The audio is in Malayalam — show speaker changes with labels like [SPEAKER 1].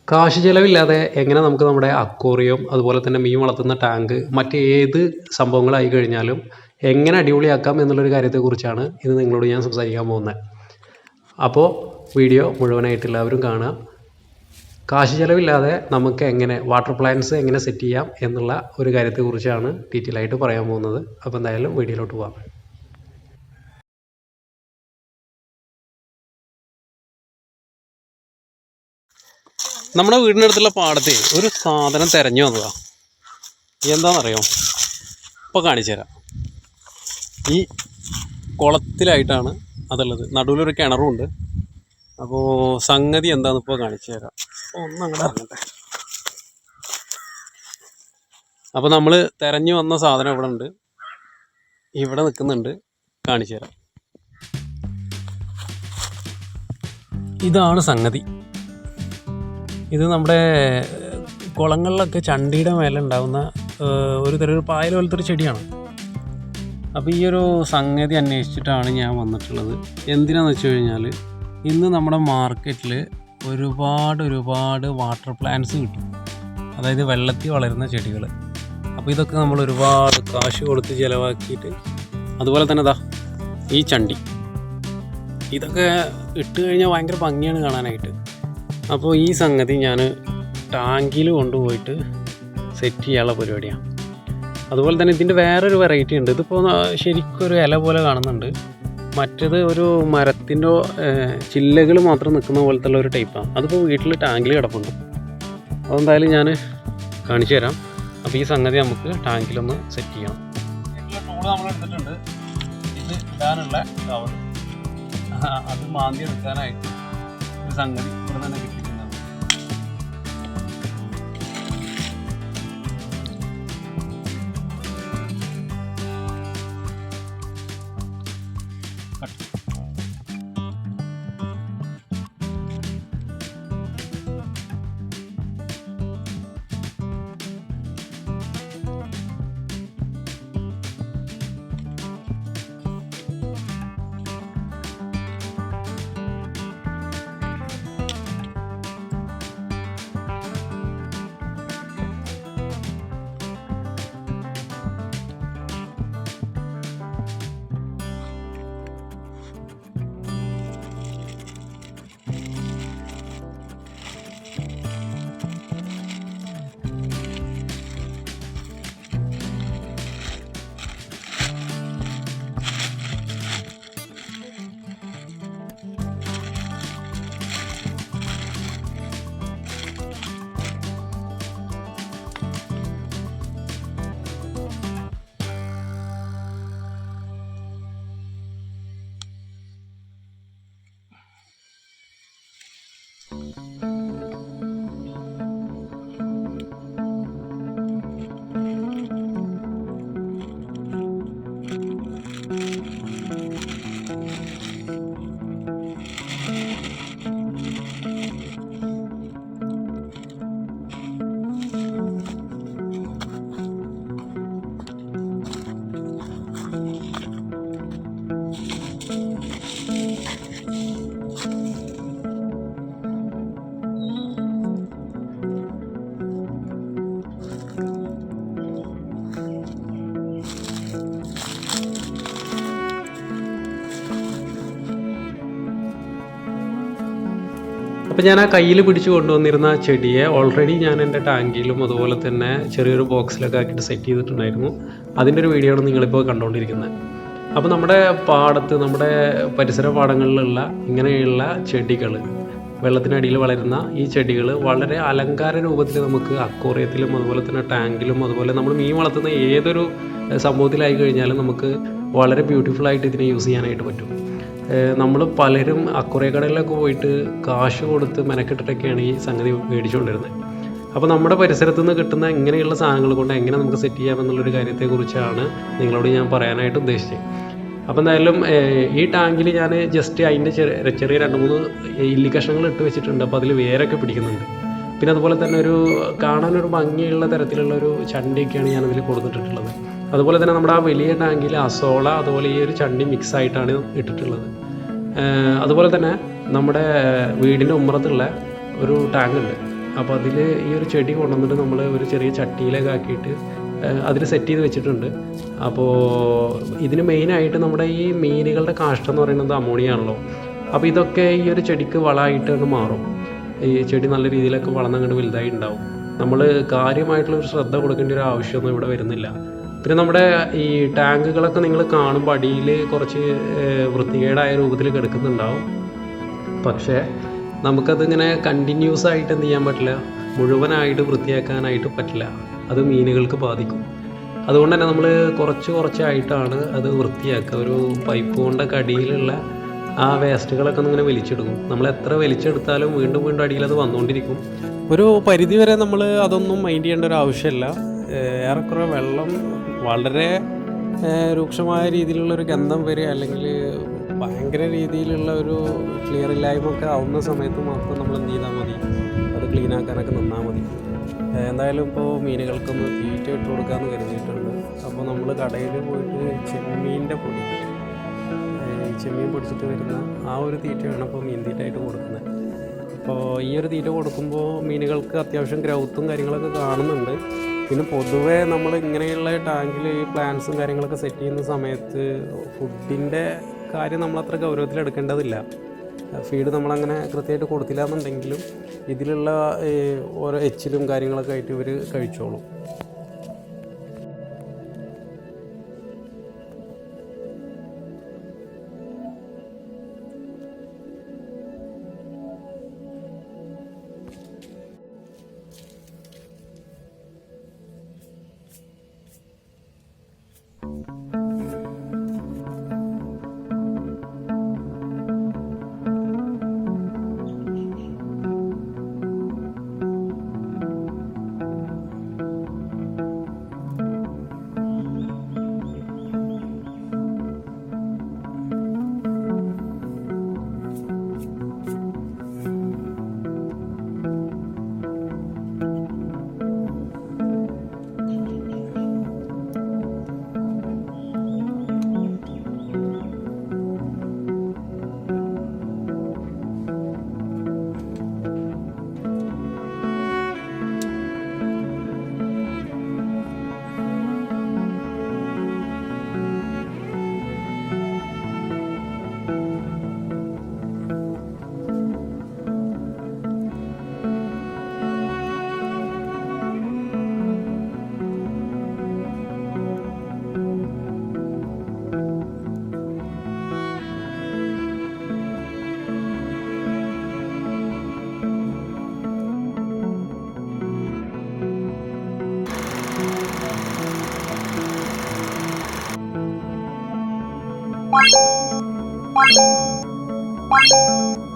[SPEAKER 1] കാശ് ചിലവില്ലാതെ എങ്ങനെ നമുക്ക് നമ്മുടെ അക്വേറിയം അതുപോലെ തന്നെ മീൻ വളർത്തുന്ന ടാങ്ക് മറ്റേത് സംഭവങ്ങളായി കഴിഞ്ഞാലും എങ്ങനെ അടിപൊളിയാക്കാം എന്നുള്ളൊരു കാര്യത്തെക്കുറിച്ചാണ് ഇന്ന് നിങ്ങളോട് ഞാൻ സംസാരിക്കാൻ പോകുന്നത്. അപ്പോൾ വീഡിയോ മുഴുവനായിട്ട് എല്ലാവരും കാണുക. കാശ് ചിലവില്ലാതെ നമുക്ക് എങ്ങനെ വാട്ടർ പ്ലാന്റ്സ് എങ്ങനെ സെറ്റ് ചെയ്യാം എന്നുള്ള ഒരു കാര്യത്തെക്കുറിച്ചാണ് ഡീറ്റെയിൽ ആയിട്ട് പറയാൻ പോകുന്നത്. അപ്പോൾ എന്തായാലും വീഡിയോയിലോട്ട് പോകാം. നമ്മുടെ വീടിനടുത്തുള്ള പാടത്തെ ഒരു സാധനം തിരഞ്ഞു വന്നതാ. എന്താണെന്നറിയോ? ഇപ്പോൾ കാണിച്ചു തരാം. ഈ കുളത്തിലായിട്ടാണ് അതുള്ളത്. നടുവിലൊരു കിണറുമുണ്ട്. അപ്പോൾ സംഗതി എന്താണെന്ന് ഇപ്പോൾ കാണിച്ചു തരാം. ഒന്നങ്ങോട്ട് ഇറങ്ങട്ടെ. അപ്പോൾ നമ്മൾ തിരഞ്ഞു വന്ന സാധനം ഇവിടെ ഉണ്ട്, ഇവിടെ നിൽക്കുന്നുണ്ട്. കാണിച്ചു തരാം. ഇതാണ് സംഗതി. ഇത് നമ്മുടെ കുളങ്ങളിലൊക്കെ ചണ്ടിയുടെ മേലെ ഉണ്ടാകുന്ന ഒരു തരം ഒരു പായൽ പോലത്തെ ഒരു ചെടിയാണ്. അപ്പോൾ ഈ ഒരു സംഗതി അന്വേഷിച്ചിട്ടാണ് ഞാൻ വന്നിട്ടുള്ളത്. എന്തിനാണെന്ന് വെച്ച് കഴിഞ്ഞാൽ ഇന്ന് നമ്മുടെ മാർക്കറ്റിൽ ഒരുപാട് വാട്ടർ പ്ലാന്റ്സ് കിട്ടും. അതായത് വെള്ളത്തിൽ വളരുന്ന ചെടികൾ. അപ്പോൾ ഇതൊക്കെ നമ്മൾ ഒരുപാട് കാശ് കൊടുത്ത് ചിലവാക്കിയിട്ട്, അതുപോലെ തന്നെ ദാ ഈ ചണ്ടി, ഇതൊക്കെ ഇട്ട് കഴിഞ്ഞാൽ ഭയങ്കര ഭംഗിയാണ് കാണാനായിട്ട്. അപ്പോൾ ഈ സംഗതി ഞാൻ ടാങ്കിൽ കൊണ്ടുപോയിട്ട് സെറ്റ് ചെയ്യാനുള്ള പരിപാടിയാണ്. അതുപോലെ തന്നെ ഇതിൻ്റെ വേറൊരു വെറൈറ്റി ഉണ്ട്. ഇതിപ്പോൾ ശരിക്കൊരു ഇല പോലെ കാണുന്നുണ്ട്. മറ്റേത് ഒരു മരത്തിൻ്റെ ചില്ലകൾ മാത്രം നിൽക്കുന്ന പോലത്തെ ഒരു ടൈപ്പാണ്. അതിപ്പോൾ വീട്ടിൽ ടാങ്കിൽ കിടപ്പുണ്ട്. അതെന്തായാലും ഞാൻ കാണിച്ചു തരാം. അപ്പോൾ ഈ സംഗതി നമുക്ക് ടാങ്കിലൊന്ന് സെറ്റ് ചെയ്യണം. ടൂള് നമ്മൾ എടുത്തിട്ടുണ്ട്. ഇത് ഇടാനുള്ള കവർ, അത് മാന്തി എടുക്കാനായിട്ട് ഒരു സംഗതി ഇവിടെ തന്നെ കിട്ടിയിട്ടുണ്ടാവും. അപ്പോൾ ഞാൻ ആ കയ്യിൽ പിടിച്ച് കൊണ്ടുവന്നിരുന്ന ചെടിയെ ഓൾറെഡി ഞാൻ എൻ്റെ ടാങ്കിലും അതുപോലെ തന്നെ ചെറിയൊരു ബോക്സിലൊക്കെ ആക്കിയിട്ട് സെറ്റ് ചെയ്തിട്ടുണ്ടായിരുന്നു. അതിൻ്റെ ഒരു വീഡിയോ ആണ് നിങ്ങളിപ്പോൾ കണ്ടുകൊണ്ടിരിക്കുന്നത്. അപ്പോൾ നമ്മുടെ പാടത്ത്, നമ്മുടെ പരിസര പാടങ്ങളിലുള്ള ഇങ്ങനെയുള്ള ചെടികൾ, വെള്ളത്തിനടിയിൽ വളരുന്ന ഈ ചെടികൾ വളരെ അലങ്കാര രൂപത്തിൽ നമുക്ക് അക്വേറിയത്തിലും അതുപോലെ തന്നെ ടാങ്കിലും അതുപോലെ നമ്മൾ മീൻ വളർത്തുന്ന ഏതൊരു സംഭവത്തിലായി കഴിഞ്ഞാലും നമുക്ക് വളരെ ബ്യൂട്ടിഫുള്ളായിട്ട് ഇതിനെ യൂസ് ചെയ്യാനായിട്ട് പറ്റും. നമ്മൾ പലരും അക്വേറിയം കടകളിലൊക്കെ പോയിട്ട് കാശ് കൊടുത്ത് മെനക്കെട്ടിട്ടൊക്കെയാണ് ഈ സംഗതി മേടിച്ചുകൊണ്ടിരുന്നത്. അപ്പോൾ നമ്മുടെ പരിസരത്തു നിന്ന് കിട്ടുന്ന ഇങ്ങനെയുള്ള സാധനങ്ങൾ കൊണ്ട് എങ്ങനെ നമുക്ക് സെറ്റ് ചെയ്യാമെന്നുള്ളൊരു കാര്യത്തെക്കുറിച്ചാണ് നിങ്ങളോട് ഞാൻ പറയാനായിട്ട് ഉദ്ദേശിച്ചത്. അപ്പോൾ എന്തായാലും ഈ ടാങ്കിൽ ഞാൻ ജസ്റ്റ് അതിൻ്റെ ചെറിയ 2-3 ഇല്ലി കഷ്ണങ്ങൾ ഇട്ട് വെച്ചിട്ടുണ്ട്. അപ്പോൾ അതിൽ വേരൊക്കെ പിടിക്കുന്നുണ്ട്. പിന്നെ അതുപോലെ തന്നെ ഒരു കാണാനൊരു ഭംഗിയുള്ള തരത്തിലുള്ളൊരു ചണ്ടിയൊക്കെയാണ് ഞാനതിൽ കൊടുത്തിട്ടുള്ളത്. അതുപോലെ തന്നെ നമ്മുടെ ആ വലിയ ടാങ്കിൽ അസോള അതുപോലെ ഈ ഒരു ചണ്ടി മിക്സ് ആയിട്ടാണ് ഇട്ടിട്ടുള്ളത്. അതുപോലെ തന്നെ നമ്മുടെ വീടിൻ്റെ ഉമ്മറത്തുള്ള ഒരു ടാങ്ക് ഉണ്ട്. അപ്പോൾ അതിൽ ഈ ഒരു ചെടി കൊണ്ടുവന്നിട്ട് നമ്മൾ ഒരു ചെറിയ ചട്ടിയിലൊക്കെ ആക്കിയിട്ട് അതിൽ സെറ്റ് ചെയ്ത് വെച്ചിട്ടുണ്ട്. അപ്പോൾ ഇതിന് മെയിനായിട്ട് നമ്മുടെ ഈ മീനുകളുടെ കാഷ്ടം എന്ന് പറയുന്നത് അമോണിയ ആണല്ലോ. അപ്പോൾ ഇതൊക്കെ ഈ ഒരു ചെടിക്ക് വളമായിട്ട് അങ്ങ് മാറും. ഈ ചെടി നല്ല രീതിയിലൊക്കെ വളർന്നങ്ങോട്ട് വലുതായി ഉണ്ടാവും. നമ്മൾ കാര്യമായിട്ടുള്ളൊരു ശ്രദ്ധ കൊടുക്കേണ്ട ഒരു ആവശ്യമൊന്നും ഇവിടെ വരുന്നില്ല. പിന്നെ നമ്മുടെ ഈ ടാങ്കുകളൊക്കെ നിങ്ങൾ കാണുമ്പോൾ അടിയിൽ കുറച്ച് വൃത്തികേടായ രൂപത്തിൽ കിടക്കുന്നുണ്ടാവും. പക്ഷേ നമുക്കതിങ്ങനെ കണ്ടിന്യൂസ് ആയിട്ട് എന്ത് ചെയ്യാൻ പറ്റില്ല, മുഴുവനായിട്ട് വൃത്തിയാക്കാനായിട്ട് പറ്റില്ല. അത് മീനുകൾക്ക് ബാധിക്കും. അതുകൊണ്ട് തന്നെ നമ്മൾ കുറച്ചായിട്ടാണ് അത് വൃത്തിയാക്കുക. ഒരു പൈപ്പ് കൊണ്ടൊക്കെ അടിയിലുള്ള ആ വേസ്റ്റുകളൊക്കെ ഇങ്ങനെ വലിച്ചെടുക്കും. നമ്മൾ എത്ര വലിച്ചെടുത്താലും വീണ്ടും അടിയിൽ അത് വന്നുകൊണ്ടിരിക്കും. ഒരു പരിധിവരെ നമ്മൾ അതൊന്നും മൈൻഡ് ചെയ്യേണ്ട ഒരു ആവശ്യമില്ല. ഏറെക്കുറെ വെള്ളം വളരെ രൂക്ഷമായ രീതിയിലുള്ളൊരു ഗന്ധം വരിക അല്ലെങ്കിൽ ഭയങ്കര രീതിയിലുള്ള ഒരു ക്ലിയർ ഇല്ലായ്മൊക്കെ ആവുന്ന സമയത്ത് മാത്രം നമ്മൾ എന്ത് ചെയ്താൽ മതി, അത് ക്ലീനാക്കാനൊക്കെ നിന്നാൽ മതി. എന്തായാലും ഇപ്പോൾ മീനുകൾക്കൊന്ന് തീറ്റ ഇട്ട് കൊടുക്കാമെന്ന് കരുതിയിട്ടുണ്ട്. അപ്പോൾ നമ്മൾ കടയിൽ പോയിട്ട് ചെമ്മീൻ്റെ പൊടി, ചെമ്മീൻ പൊടിച്ചിട്ട് വരുന്ന ആ ഒരു തീറ്റയാണ് ഇപ്പോൾ മീൻ തീറ്റയായിട്ട് കൊടുക്കുന്നത്. അപ്പോൾ ഈ ഒരു തീറ്റ കൊടുക്കുമ്പോൾ മീനുകൾക്ക് അത്യാവശ്യം ഗ്രൗത്തും കാര്യങ്ങളൊക്കെ കാണുന്നുണ്ട്. പിന്നെ പൊതുവേ നമ്മൾ ഇങ്ങനെയുള്ള ടാങ്കിൽ ഈ പ്ലാന്റ്സും കാര്യങ്ങളൊക്കെ സെറ്റ് ചെയ്യുന്ന സമയത്ത് ഫുഡിൻ്റെ കാര്യം നമ്മളത്ര ഗൗരവത്തിലെടുക്കേണ്ടതില്ല. ഫീഡ് നമ്മളങ്ങനെ കൃത്യമായിട്ട് കൊടുത്തില്ല എന്നുണ്ടെങ്കിലും ഇതിലുള്ള ഓരോ എച്ചിലും കാര്യങ്ങളൊക്കെ ആയിട്ട് ഇവർ കഴിച്ചോളും. Thank you.